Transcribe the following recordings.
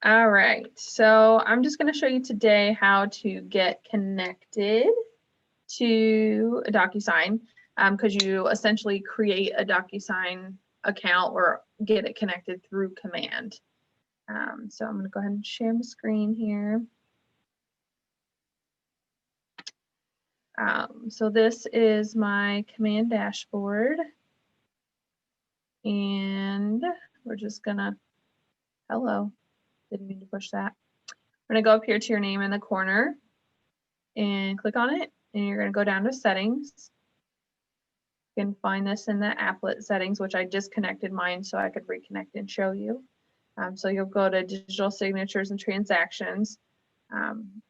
All right, so I'm just going to show you today how to get connected to a DocuSign because you essentially create a DocuSign account or get it connected through command. So I'm going to go ahead and share my screen here. So this is my command dashboard, and we're just gonna, hello, didn't mean to push that. We're gonna go up here to your name in the corner and click on it, and you're gonna go down to settings. You can find this in the applet settings, which I disconnected mine so I could reconnect and show you. So you'll go to digital signatures and transactions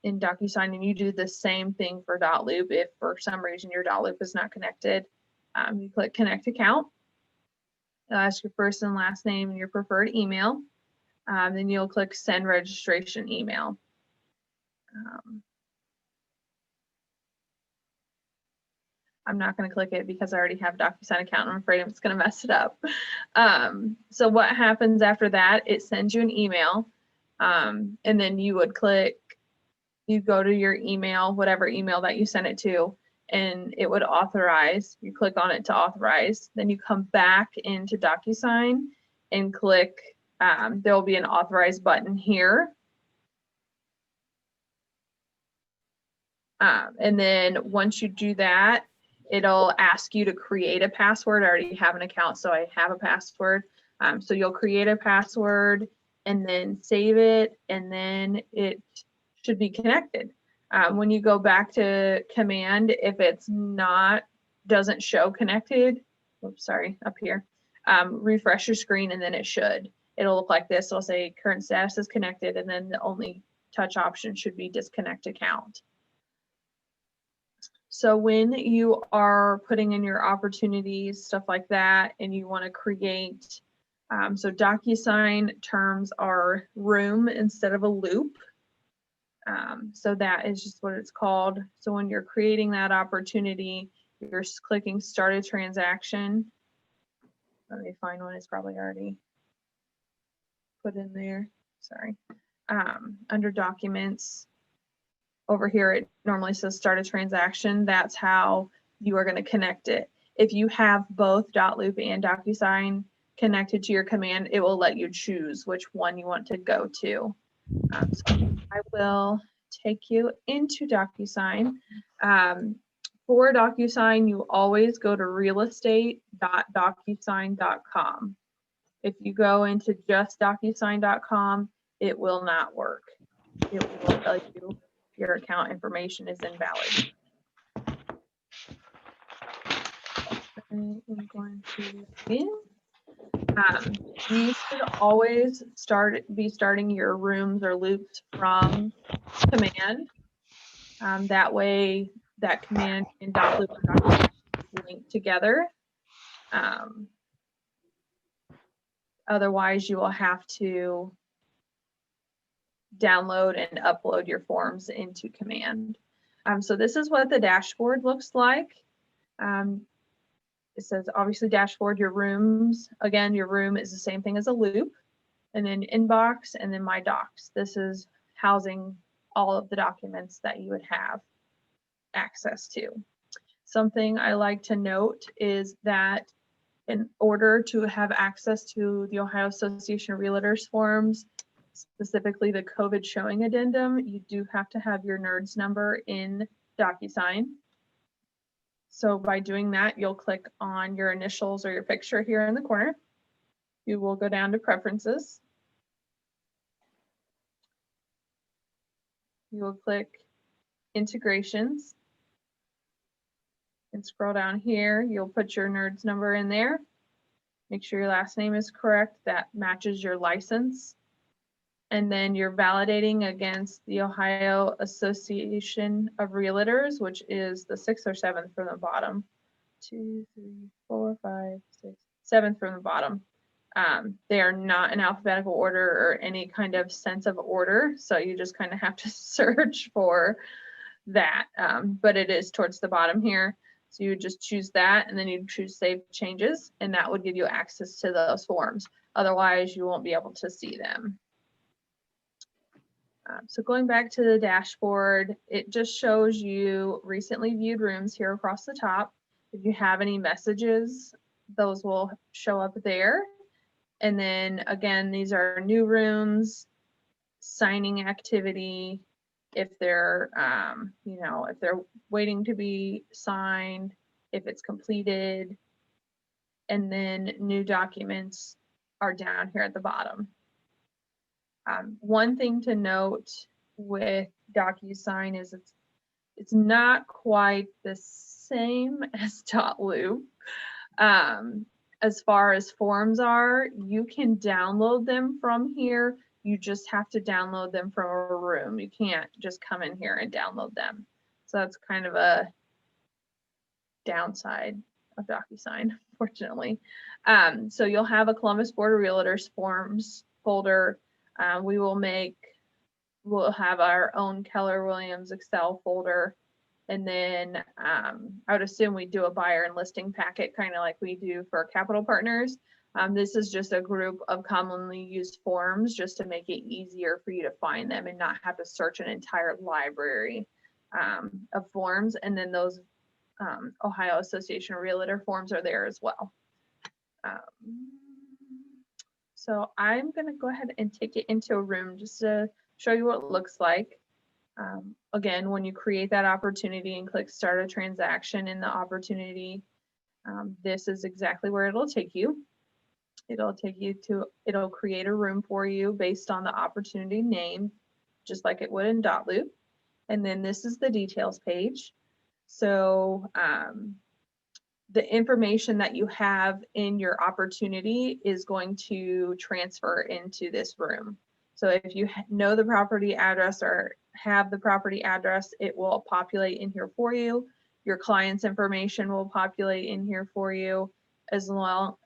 in DocuSign, and you do the same thing for .loop. If for some reason your .loop is not connected, you click connect account. It'll ask your first and last name and your preferred email. Then you'll click send registration email. I'm not going to click it because I already have a DocuSign account. I'm afraid it's going to mess it up. So what happens after that, it sends you an email, and then you would click, you go to your email, whatever email that you sent it to, and it would authorize. You click on it to authorize. Then you come back into DocuSign and click, there will be an authorize button here. And then once you do that, it'll ask you to create a password. I already have an account, so I have a password. So you'll create a password and then save it, and then it should be connected. When you go back to command, if it's not, doesn't show connected, oops, sorry, up here, refresh your screen and then it should. It'll look like this. It'll say current status is connected, and then the only touch option should be disconnect account. So when you are putting in your opportunities, stuff like that, and you want to create, so DocuSign terms are room instead of a loop. So that is just what it's called. So when you're creating that opportunity, you're clicking start a transaction. Let me find one. It's probably already put in there. Sorry. Under documents, over here, it normally says start a transaction. That's how you are going to connect it. If you have both .loop and DocuSign connected to your command, it will let you choose which one you want to go to. So I will take you into DocuSign. For DocuSign, you always go to realestate.docusign.com. If you go into just docusign.com, it will not work. It will tell you your account information is invalid. I'm going to begin. You should always be starting your rooms or loops from command. That way, that command and .loop and document link together. Otherwise, you will have to download and upload your forms into command. So this is what the dashboard looks like. It says obviously dashboard, your rooms. Again, your room is the same thing as a loop, and then inbox, and then my docs. This is housing all of the documents that you would have access to. Something I like to note is that in order to have access to the Ohio Association of Realtors forms, specifically the COVID showing addendum, you do have to have your NERDS number in DocuSign. So by doing that, you'll click on your initials or your picture here in the corner. You will go down to preferences. You will click integrations and scroll down here. You'll put your NERDS number in there. Make sure your last name is correct. That matches your license. And then you're validating against the Ohio Association of Realtors, which is the 6th or 7th from the bottom. 2, 3, 4, 5, 6, 7th from the bottom. They are not in alphabetical order or any kind of sense of order, so you just kind of have to search for that. But it is towards the bottom here. So you just choose that, and then you choose Save Changes, and that would give you access to those forms. Otherwise, you won't be able to see them. So going back to the dashboard, it just shows you recently viewed rooms here across the top. If you have any messages, those will show up there. And then again, these are new rooms, signing activity, if they're, if they're waiting to be signed, if it's completed, and then new documents are down here at the bottom. One thing to note with DocuSign is it's not quite the same as .loop. As far as forms are, you can download them from here. You just have to download them from a room. You can't just come in here and download them. So that's kind of a downside of DocuSign, unfortunately. So you'll have a Columbus Board of Realtors forms folder. We'll have our own Keller Williams Excel folder. And then I would assume we do a buyer and listing packet, kind of like we do for capital partners. This is just a group of commonly used forms just to make it easier for you to find them and not have to search an entire library of forms. And then those Ohio Association of Realtor forms are there as well. So I'm going to go ahead and take it into a room just to show you what it looks like. Again, when you create that opportunity and click start a transaction in the opportunity, this is exactly where it'll take you. It'll create a room for you based on the opportunity name, just like it would in .loop. And then this is the details page. So the information that you have in your opportunity is going to transfer into this room. So if you know the property address or have the property address, it will populate in here for you. Your client's information will populate in here for you as well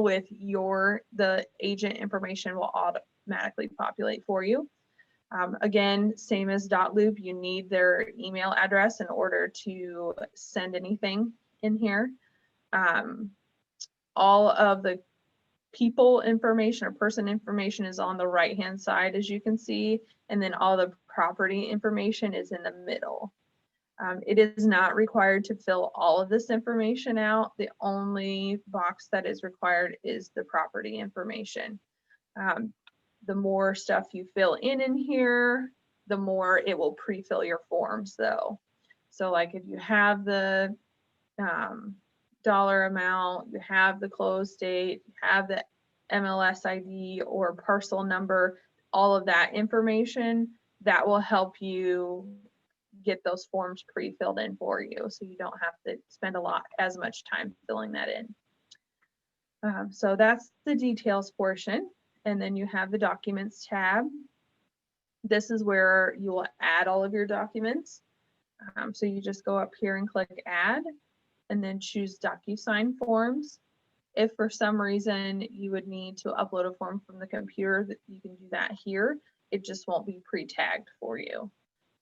with the agent information will automatically populate for you. Again, same as .loop, you need their email address in order to send anything in here. All of the people information or person information is on the right hand side, as you can see, and then all the property information is in the middle. It is not required to fill all of this information out. The only box that is required is the property information. The more stuff you fill in here, the more it will pre-fill your forms though. So like if you have the dollar amount, you have the close date, you have the MLS ID or parcel number, all of that information, that will help you get those forms pre-filled in for you, so you don't have to spend as much time filling that in. So that's the details portion. And then you have the documents tab. This is where you will add all of your documents. So you just go up here and click add and then choose DocuSign forms. If for some reason you would need to upload a form from the computer, you can do that here. It just won't be pre-tagged for you.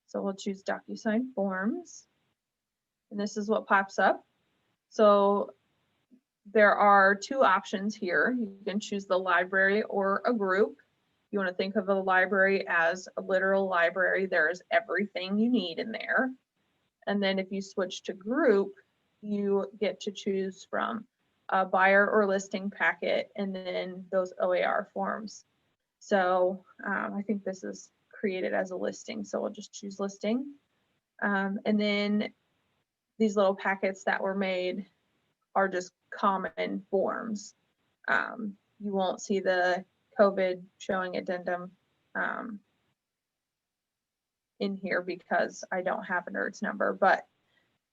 So we'll choose DocuSign forms. And this is what pops up. So there are two options here. You can choose the library or a group. You want to think of a library as a literal library. There's everything you need in there. And then if you switch to group, you get to choose from a buyer or listing packet and then those OAR forms. So I think this is created as a listing. So we'll just choose listing. And then these little packets that were made are just common forms. You won't see the COVID showing addendum in here because I don't have a NERDS number, but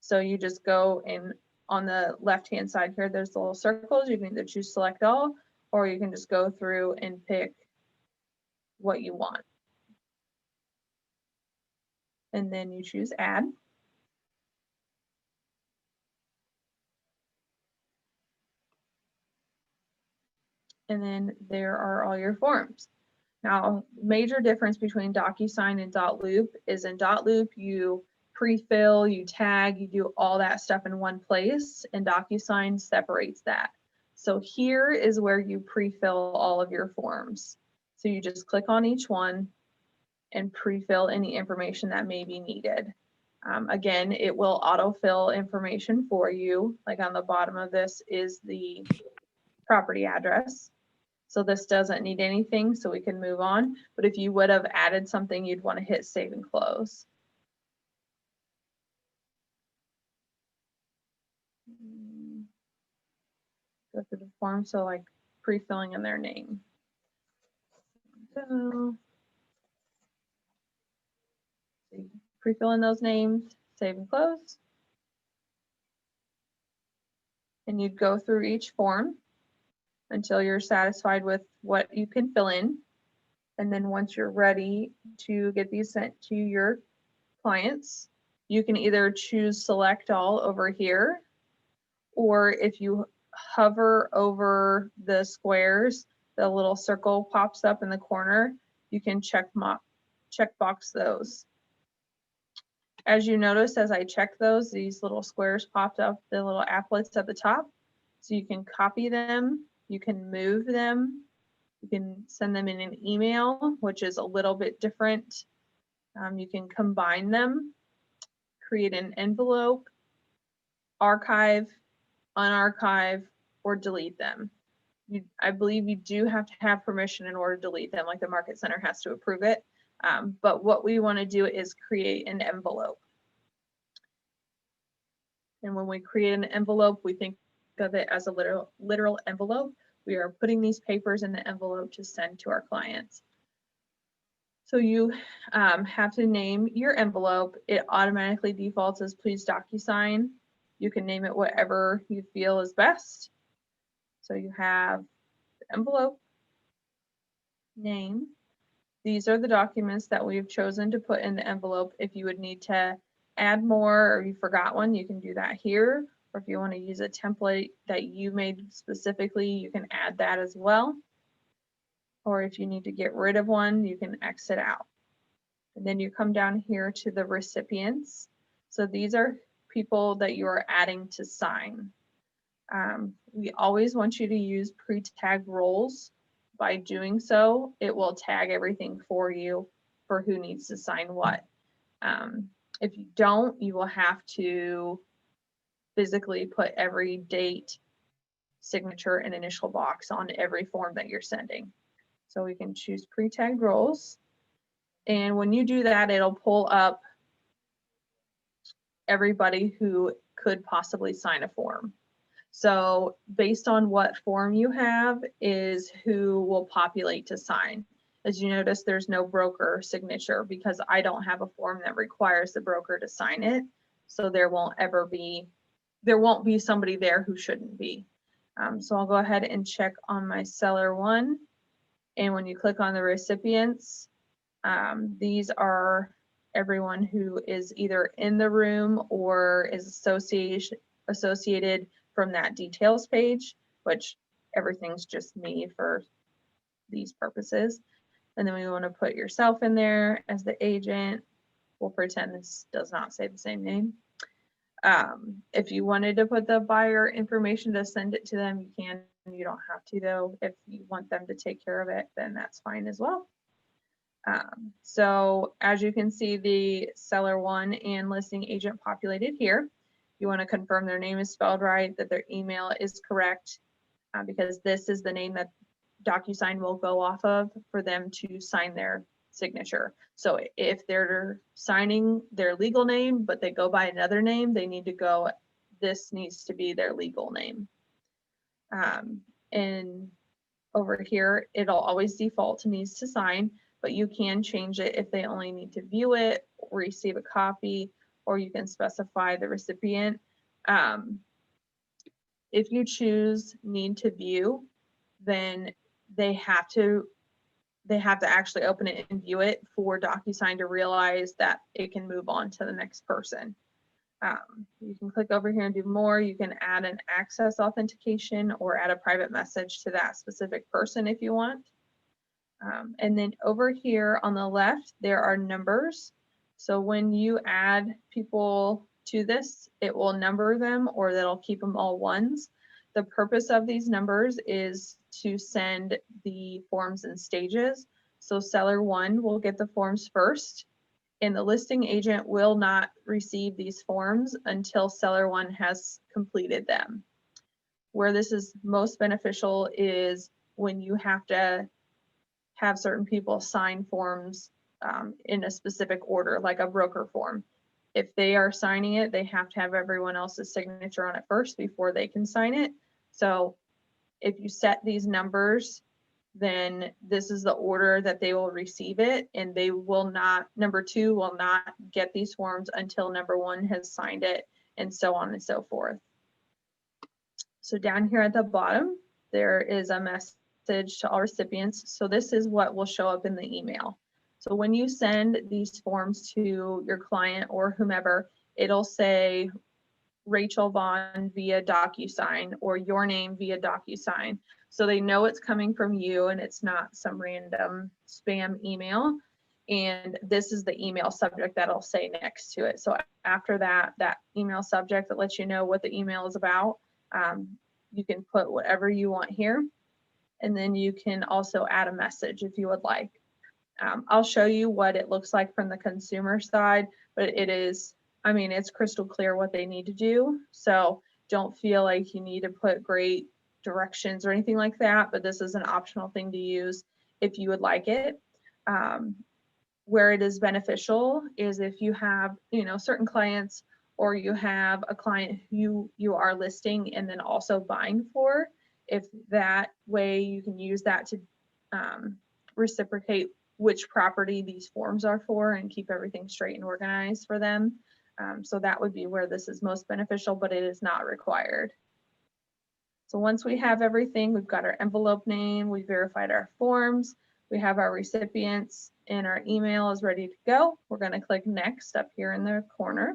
so you just go in on the left hand side here, there's the little circles. You can either choose select all, or you can just go through and pick what you want. And then you choose add. And then there are all your forms. Now, major difference between DocuSign and .loop is in .loop, you pre-fill, you tag, you do all that stuff in one place, and DocuSign separates that. So here is where you pre-fill all of your forms. So you just click on each one and pre-fill any information that may be needed. Again, it will autofill information for you. Like on the bottom of this is the property address. So this doesn't need anything, so we can move on. But if you would have added something, you'd want to hit save and close. Go through the form, so like pre-filling in their name. So pre-fill in those names, save and close. And you'd go through each form until you're satisfied with what you can fill in. And then once you're ready to get these sent to your clients, you can either choose select all over here, or if you hover over the squares, the little circle pops up in the corner, you can checkbox those. As you notice, as I check those, these little squares popped up, the little applets at the top. So you can copy them, you can move them, you can send them in an email, which is a little bit different. You can combine them, create an envelope, archive, unarchive, or delete them. I believe you do have to have permission in order to delete them, like the Market Center has to approve it. But what we want to do is create an envelope. And when we create an envelope, we think of it as a literal envelope. We are putting these papers in the envelope to send to our clients. So you have to name your envelope. It automatically defaults as please DocuSign. You can name it whatever you feel is best. So you have the envelope, name. These are the documents that we've chosen to put in the envelope. If you would need to add more or you forgot one, you can do that here. Or if you want to use a template that you made specifically, you can add that as well. Or if you need to get rid of one, you can exit out. And then you come down here to the recipients. So these are people that you are adding to sign. We always want you to use pre-tagged roles. By doing so, it will tag everything for you for who needs to sign what. If you don't, you will have to physically put every date, signature, and initial box on every form that you're sending. So we can choose pre-tagged roles. And when you do that, it'll pull up everybody who could possibly sign a form. So based on what form you have is who will populate to sign. As you notice, there's no broker signature because I don't have a form that requires the broker to sign it. So there won't be somebody there who shouldn't be. So I'll go ahead and check on my seller one. And when you click on the recipients, these are everyone who is either in the room or is associated from that details page, which everything's just me for these purposes. And then we want to put yourself in there as the agent. We'll pretend this does not say the same name. If you wanted to put the buyer information to send it to them, you can. You don't have to though. If you want them to take care of it, then that's fine as well. So as you can see, the seller one and listing agent populated here. You want to confirm their name is spelled right, that their email is correct, because this is the name that DocuSign will go off of for them to sign their signature. So if they're signing their legal name, but they go by another name, they need to go, this needs to be their legal name. And over here, it'll always default to needs to sign, but you can change it if they only need to view it, receive a copy, or you can specify the recipient. If you choose need to view, then they have to actually open it and view it for DocuSign to realize that it can move on to the next person. You can click over here and do more. You can add an access authentication or add a private message to that specific person if you want. And then over here on the left, there are numbers. So when you add people to this, it will number them or that'll keep them all ones. The purpose of these numbers is to send the forms in stages. So seller 1 will get the forms first, and the listing agent will not receive these forms until seller 1 has completed them. Where this is most beneficial is when you have to have certain people sign forms in a specific order, like a broker form. If they are signing it, they have to have everyone else's signature on it first before they can sign it. So if you set these numbers, then this is the order that they will receive it, and they will not, number 2 will not get these forms until number 1 has signed it, and so on and so forth. So down here at the bottom, there is a message to all recipients. So this is what will show up in the email. So when you send these forms to your client or whomever, it'll say Rachel Vaughn via DocuSign or your name via DocuSign. So they know it's coming from you and it's not some random spam email. And this is the email subject that'll say next to it. So after that email subject that lets you know what the email is about, you can put whatever you want here. And then you can also add a message if you would like. I'll show you what it looks like from the consumer side, but it is, I mean, it's crystal clear what they need to do. So don't feel like you need to put great directions or anything like that, but this is an optional thing to use if you would like it. Where it is beneficial is if you have, certain clients, or you have a client who you are listing and then also buying for, if that way you can use that to reciprocate which property these forms are for and keep everything straight and organized for them. So that would be where this is most beneficial, but it is not required. So once we have everything, we've got our envelope name, we verified our forms, we have our recipients, and our email is ready to go. We're going to click next up here in the corner.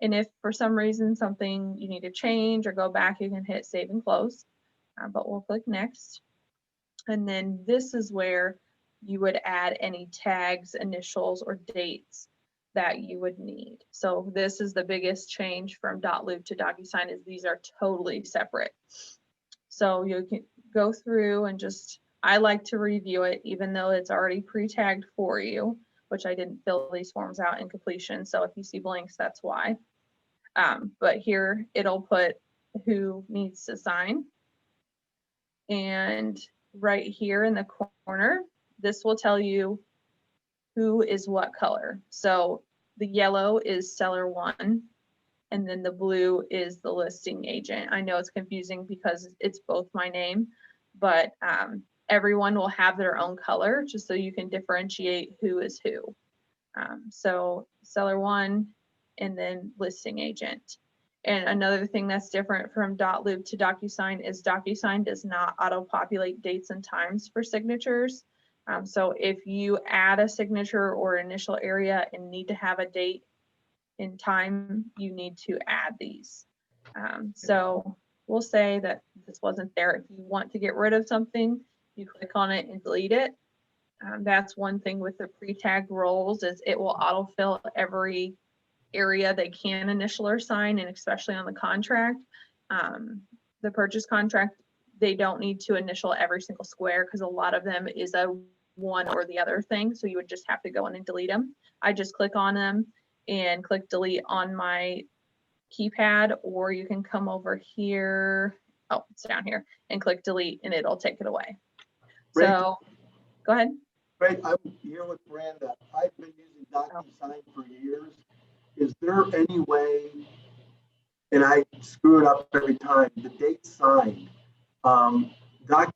And if for some reason something you need to change or go back, you can hit save and close, but we'll click next. And then this is where you would add any tags, initials, or dates that you would need. So this is the biggest change from .loop to DocuSign, is these are totally separate. So you can go through and just, I like to review it even though it's already pre-tagged for you, which I didn't fill these forms out in completion. So if you see blanks, that's why. But here it'll put who needs to sign. And right here in the corner, this will tell you who is what color. So the yellow is seller 1, and then the blue is the listing agent. I know it's confusing because it's both my name, but everyone will have their own color just so you can differentiate who is who. So seller 1 and then listing agent. And another thing that's different from .loop to DocuSign is DocuSign does not auto-populate dates and times for signatures. So if you add a signature or initial area and need to have a date and time, you need to add these. So we'll say that this wasn't there. If you want to get rid of something, you click on it and delete it. That's one thing with the pre-tagged roles, is it will autofill every area they can initial or sign, and especially on the contract. The purchase contract, they don't need to initial every single square because a lot of them is a one or the other thing. So you would just have to go in and delete them. I just click on them and click delete on my keypad, or you can come over here. Oh, it's down here, and click delete and it'll take it away. Right. So go ahead. Right, I'm here with Miranda. I've been using DocuSign for years. Is there any way, and I screw it up every time, the date signed, DocuSign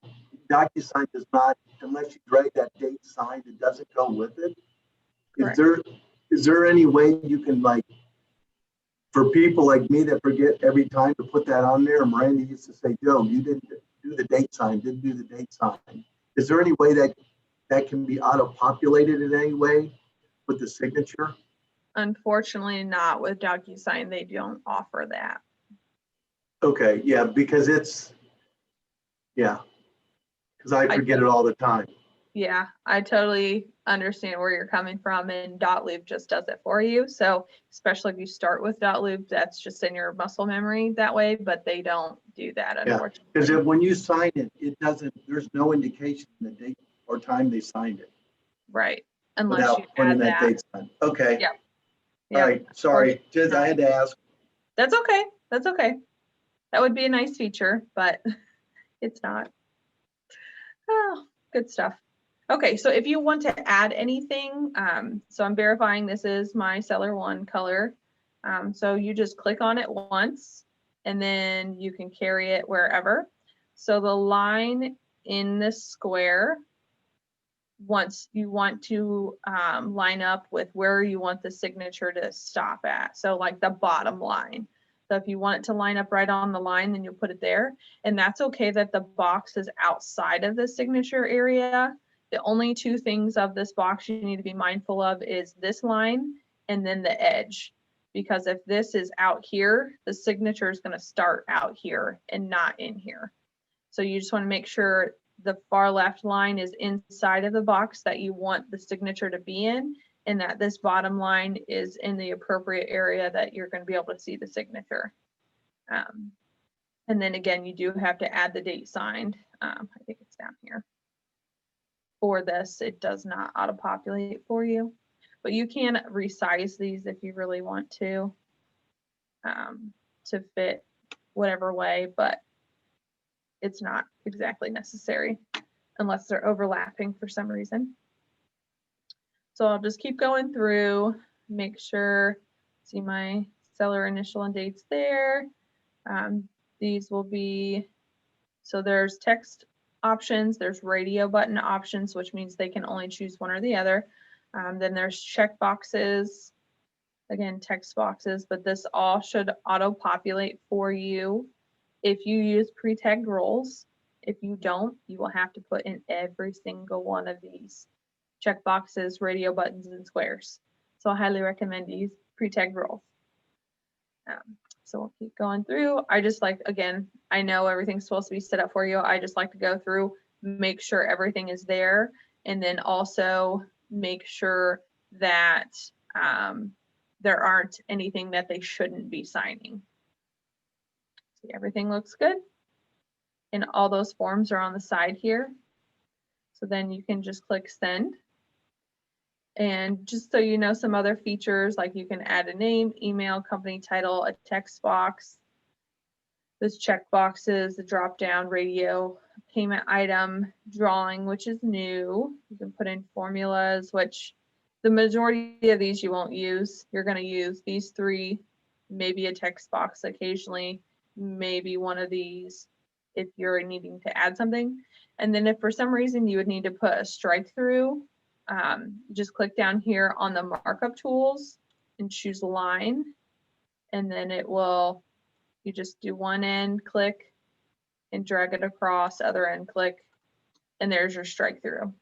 does not, unless you drag that date signed, it doesn't go with it. Correct. Is there any way you can, like, for people like me that forget every time to put that on there? Miranda used to say, Joe, you didn't do the date sign, didn't do the date sign. Is there any way that can be auto-populated in any way with the signature? Unfortunately not with DocuSign. They don't offer that. Okay, yeah, because I forget it all the time. Yeah, I totally understand where you're coming from, and .loop just does it for you. So especially if you start with .loop, that's just in your muscle memory that way, but they don't do that, Yeah, unfortunately. because when you sign it, it doesn't, there's no indication the date or time they signed it Right, unless you without putting add that that. date sign. Okay, Yep. all Yep. right, sorry, just I had to ask. That's okay. That's okay. That would be a nice feature, but it's not. Oh, good stuff. Okay, so if you want to add anything, so I'm verifying this is my seller one color. So you just click on it once and then you can carry it wherever. So the line in this square, once you want to line up with where you want the signature to stop at. So like the bottom line. So if you want it to line up right on the line, then you'll put it there. And that's okay that the box is outside of the signature area. The only two things of this box you need to be mindful of is this line and then the edge. Because if this is out here, the signature is going to start out here and not in here. So you just want to make sure the far left line is inside of the box that you want the signature to be in, and that this bottom line is in the appropriate area that you're going to be able to see the signature. And then again, you do have to add the date signed. I think it's down here. For this, it does not auto-populate for you, but you can resize these if you really want to fit whatever way, but it's not exactly necessary unless they're overlapping for some reason. So I'll just keep going through, make sure, see my seller initial and dates there. These will be, so there's text options, there's radio button options, which means they can only choose one or the other. Then there's check boxes, again, text boxes, but this all should auto-populate for you if you use pre-tagged roles. If you don't, you will have to put in every single one of these check boxes, radio buttons, and squares. So I highly recommend you use pre-tagged roles. So we'll keep going through. I just like, again, I know everything's supposed to be set up for you. I just like to go through, make sure everything is there, and then also make sure that there aren't anything that they shouldn't be signing. See, everything looks good. And all those forms are on the side here. So then you can just click send. And just so you know, some other features, like you can add a name, email, company title, a text box. Those check boxes, the drop down, radio, payment item, drawing, which is new. You can put in formulas, which the majority of these you won't use. You're going to use these three, maybe a text box occasionally, maybe one of these if you're needing to add something. And then if for some reason you would need to put a strike through, just click down here on the markup tools and choose line, and then it will, you just do one end, click, and drag it across, other end, click, and there's your strike through.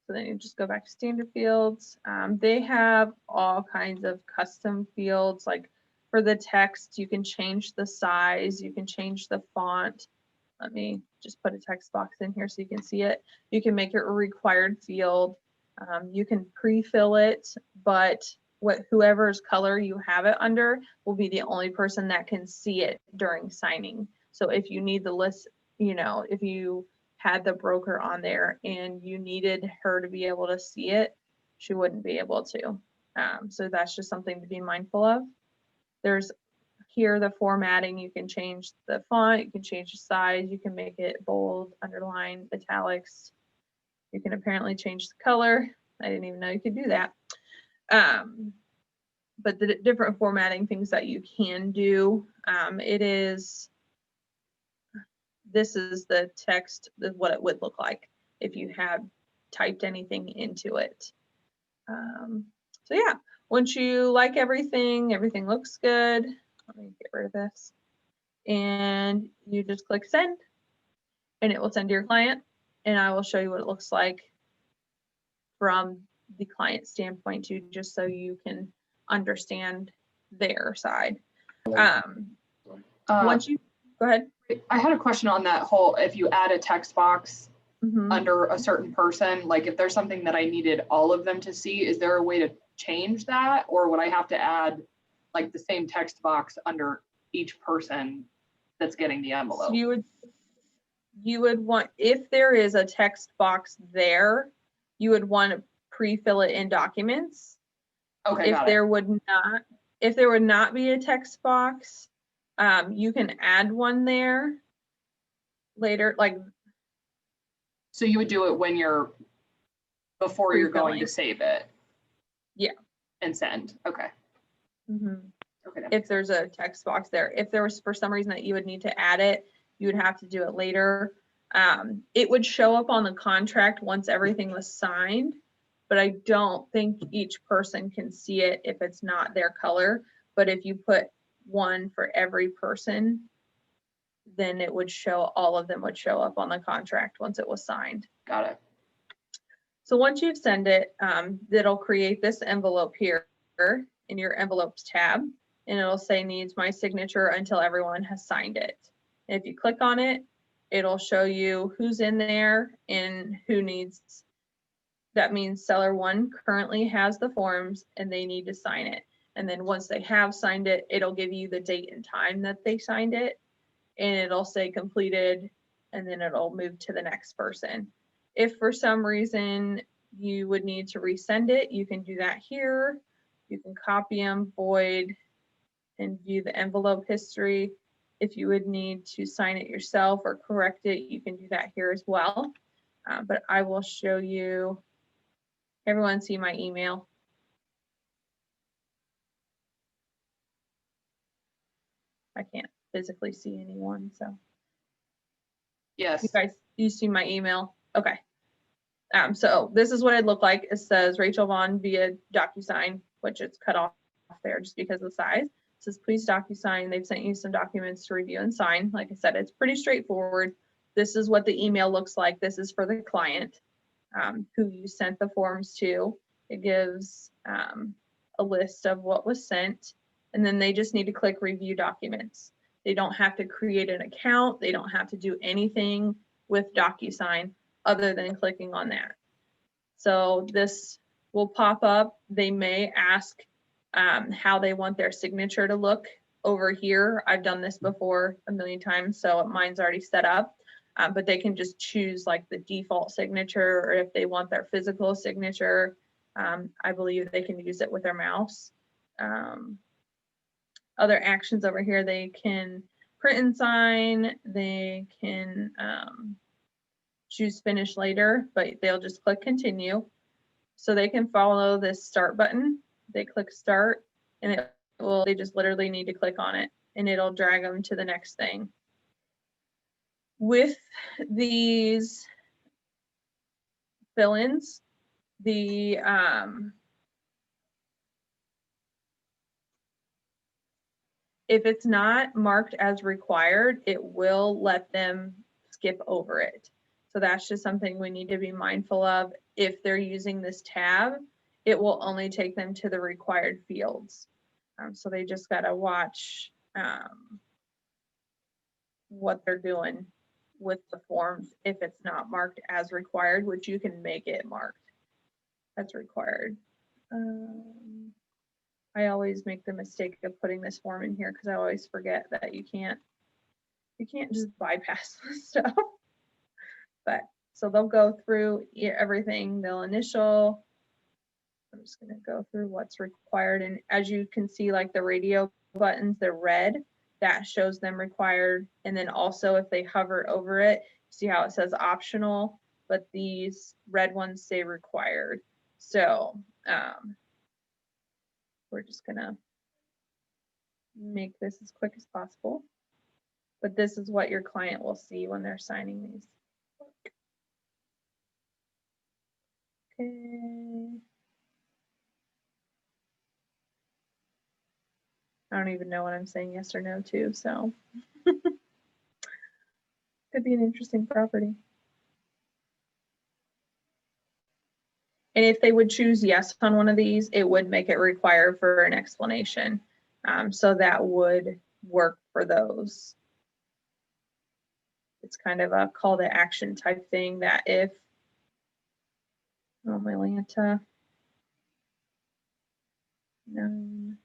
So then you just go back to standard fields. They have all kinds of custom fields, like for the text, you can change the size, you can change the font. Let me just put a text box in here so you can see it. You can make it a required field. You can pre-fill it, but whoever's color you have it under will be the only person that can see it during signing. So if you need the list, if you had the broker on there and you needed her to be able to see it, she wouldn't be able to. So that's just something to be mindful of. There's here the formatting, you can change the font, you can change the size, you can make it bold, underline, italics. You can apparently change the color. I didn't even know you could do that. But the different formatting things that you can do, this is the text, what it would look like if you had typed anything into it. So yeah, once you like everything looks good. Let me get rid of this. And you just click send, and it will send to your client, and I will show you what it looks like from the client standpoint too, just so you can understand their side. Once you go ahead. I had a question on that whole, if you add a text box Mhm. under a certain person? Like if there's something that I needed all of them to see, is there a way to change that? Or would I have to add like the same text box under each person that's getting the So envelope? you would want, if there is a text box there, you would want to pre-fill it in documents. Okay, If got it. there would not be a text box, you can add one there later, like So you would do it when you're, before you're going to Pre-filling. save it? Yeah. And send, okay. mhm. Okay. If there's a text box there. If there was for some reason that you would need to add it, you would have to do it later. It would show up on the contract once everything was signed, but I don't think each person can see it if it's not their color. But if you put one for every person, then it would show, all of them would show up on the contract once it was signed. Got it. So once you've sent it, it'll create this envelope here in your envelopes tab, and it'll say needs my signature until everyone has signed it. And if you click on it, it'll show you who's in there and who needs. That means seller one currently has the forms and they need to sign it. And then once they have signed it, it'll give you the date and time that they signed it, and it'll say completed, and then it'll move to the next person. If for some reason you would need to resend it, you can do that here. You can copy them, void, and view the envelope history. If you would need to sign it yourself or correct it, you can do that here as well. But I will show you. Everyone see my email? I can't physically see anyone, so. Yes. You guys, you see my email? Okay. So this is what it looked like. It says Rachel Vaughn via DocuSign, which it's cut off there just because of the size. It says please DocuSign. They've sent you some documents to review and sign. Like I said, it's pretty straightforward. This is what the email looks like. This is for the client who you sent the forms to. It gives a list of what was sent, and then they just need to click review documents. They don't have to create an account. They don't have to do anything with DocuSign other than clicking on that. So this will pop up. They may ask how they want their signature to look over here. I've done this before a million times, so mine's already set up. But they can just choose like the default signature, or if they want their physical signature, I believe they can use it with their mouse. Other actions over here, they can print and sign, they can choose finish later, but they'll just click continue. So they can follow this start button. They click start, and they just literally need to click on it, and it'll drag them to the next thing. With these fill-ins, the if it's not marked as required, it will let them skip over it. So that's just something we need to be mindful of. If they're using this tab, it will only take them to the required fields. So they just got to watch what they're doing with the forms if it's not marked as required, which you can make it marked as required. I always make the mistake of putting this form in here because I always forget that you can't just bypass this stuff. But so they'll go through everything, they'll initial. I'm just going to go through what's required, and as you can see, like the radio buttons, they're red. That shows them required. And then also if they hover over it, see how it says optional, but these red ones say required. So we're just gonna make this as quick as possible. But this is what your client will see when they're signing these. Okay. I don't even know what I'm saying yes or no to, so could be an interesting property. And if they would choose yes on one of these, it would make it required for an explanation. So that would work for those. it's kind of a call to action type thing that if, oh, my Lanta, known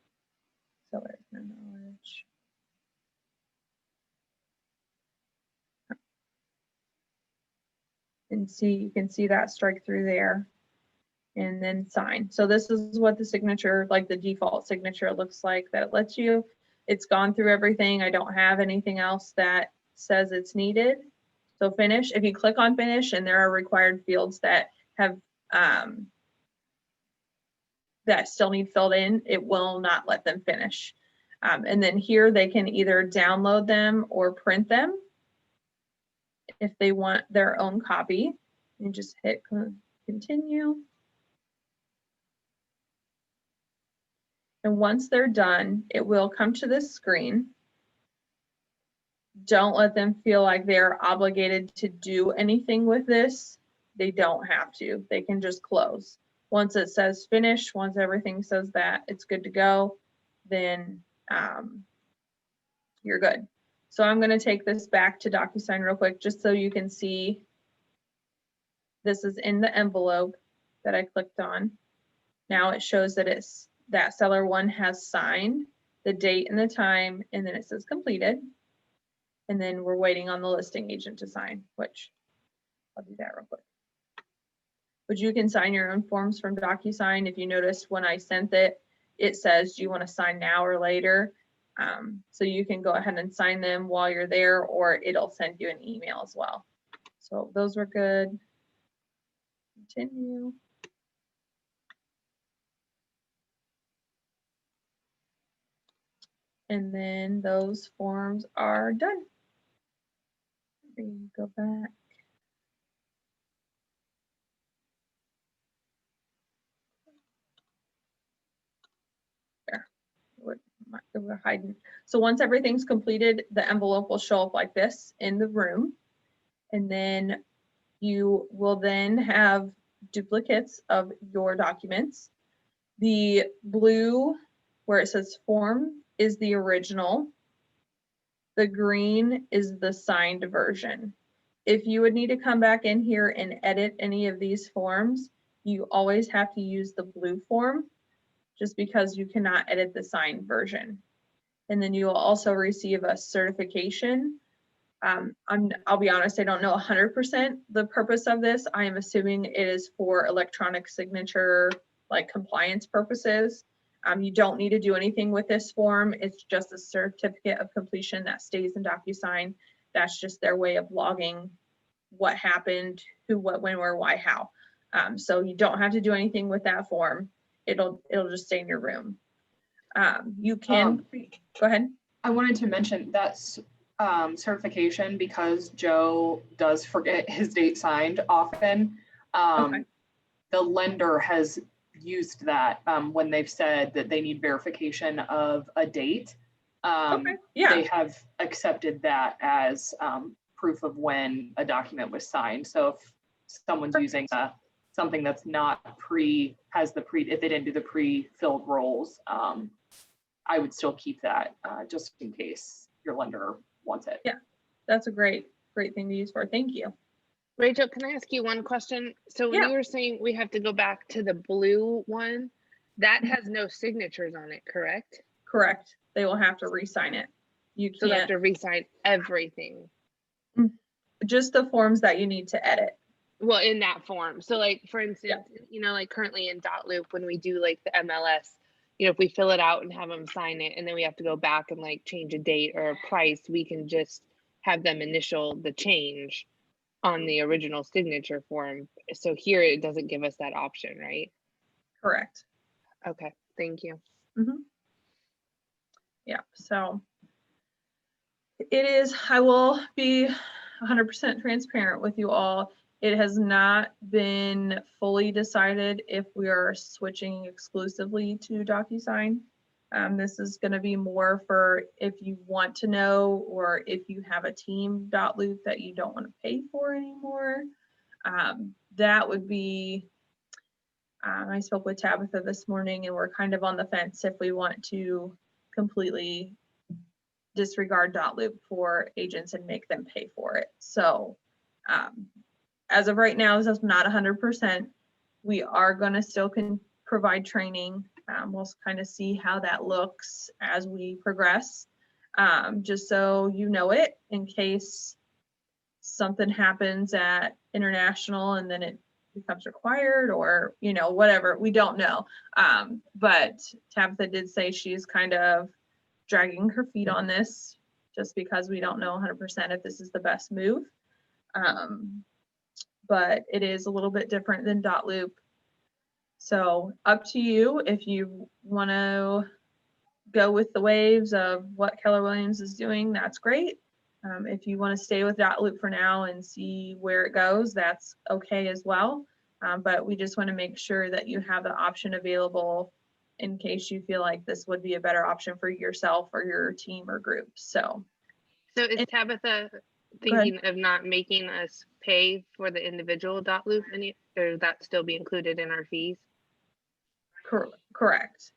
seller, no knowledge. And see, you can see that strike through there and then sign. So this is what the signature, like the default signature looks like, that it lets you, it's gone through everything. I don't have anything else that says it's needed. So finish, if you click on finish and there are required fields that have, that still need filled in, it will not let them finish. And then here they can either download them or print them if they want their own copy. You just hit continue. And once they're done, it will come to this screen. Don't let them feel like they're obligated to do anything with this. They don't have to. They can just close. Once it says finish, once everything says that it's good to go, then you're good. So I'm going to take this back to DocuSign real quick, just so you can see this is in the envelope that I clicked on. Now it shows that it's that seller one has signed the date and the time, and then it says completed. And then we're waiting on the listing agent to sign, which I'll do that real quick. But you can sign your own forms from DocuSign. If you noticed when I sent it, it says, do you want to sign now or later? So you can go ahead and sign them while you're there, or it'll send you an email as well. So those were good. Continue. And then those forms are done. Let me go back. There. We're hiding. So once everything's completed, the envelope will show up like this in the room. And then you will then have duplicates of your documents. The blue where it says form is the original. The green is the signed version. If you would need to come back in here and edit any of these forms, you always have to use the blue form, just because you cannot edit the signed version. And then you will also receive a certification. I'll be honest, I don't know 100% the purpose of this. I am assuming it is for electronic signature, like compliance purposes. You don't need to do anything with this form. It's just a certificate of completion that stays in DocuSign. That's just their way of logging what happened, who, what, when, where, why, how. So you don't have to do anything with that form. It'll just stay in your room. You can, go ahead. I wanted to mention that's certification, because Joe does forget his date signed often. Okay. The lender has used that when they've said that they need verification of a date. Okay. Yeah. They have accepted that as proof of when a document was signed. So if someone's using something that's not if they didn't do the pre-filled roles, I would still keep that just in case your lender wants it. Yeah, that's a great thing to use for. Thank you. Rachel, can I ask you one question? So when Yeah. you were saying we have to go back to the blue one, that has no signatures on it, correct? Correct. They will have to re-sign it. You So they have can't, to re-sign everything. just the forms that you need to edit. Well, in that form. So like, for instance, you know, like currently in Dotloop, when we do like the MLS, you know, if we fill it out and have them sign it, and then we have to go back and like change a date or a price, we can just have them initial the change on the original signature form. So here it doesn't give us that option, right? Correct. Okay, thank you. Yeah, so it is, I will be 100% transparent with you all. It has not been fully decided if we are switching exclusively to DocuSign. This is going to be more for if you want to know, or if you have a team Dotloop that you don't want to pay for anymore. That would be, I spoke with Tabitha this morning, and we're kind of on the fence if we want to completely disregard .loop for agents and make them pay for it. So as of right now, this is not 100%. We are going to still provide training. We'll kind of see how that looks as we progress, just so you know it, in case something happens at international and then it becomes required, or whatever, we don't know. But Tabitha did say she's kind of dragging her feet on this just because we don't know 100% if this is the best move. But it is a little bit different than .loop. So up to you if you want to go with the waves of what Keller Williams is doing, that's great. If you want to stay with .loop for now and see where it goes, that's okay as well. But we just want to make sure that you have the option available in case you feel like this would be a better option for yourself or your team or group. So is Tabitha thinking of not making us pay for the individual .loop, or that still be included in our fees? Correct.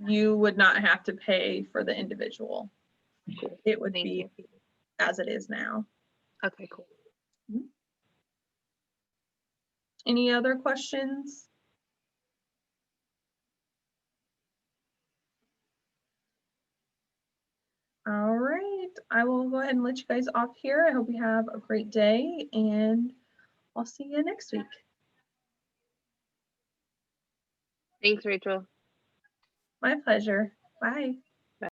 You would not have to pay for the individual. Cool. It would Thank be you. as it is now. Okay, cool. Any other questions? All right, I will go ahead and let you guys off here. I hope you have a great day, and I'll see you next week. Thanks, Rachel. My pleasure. Bye.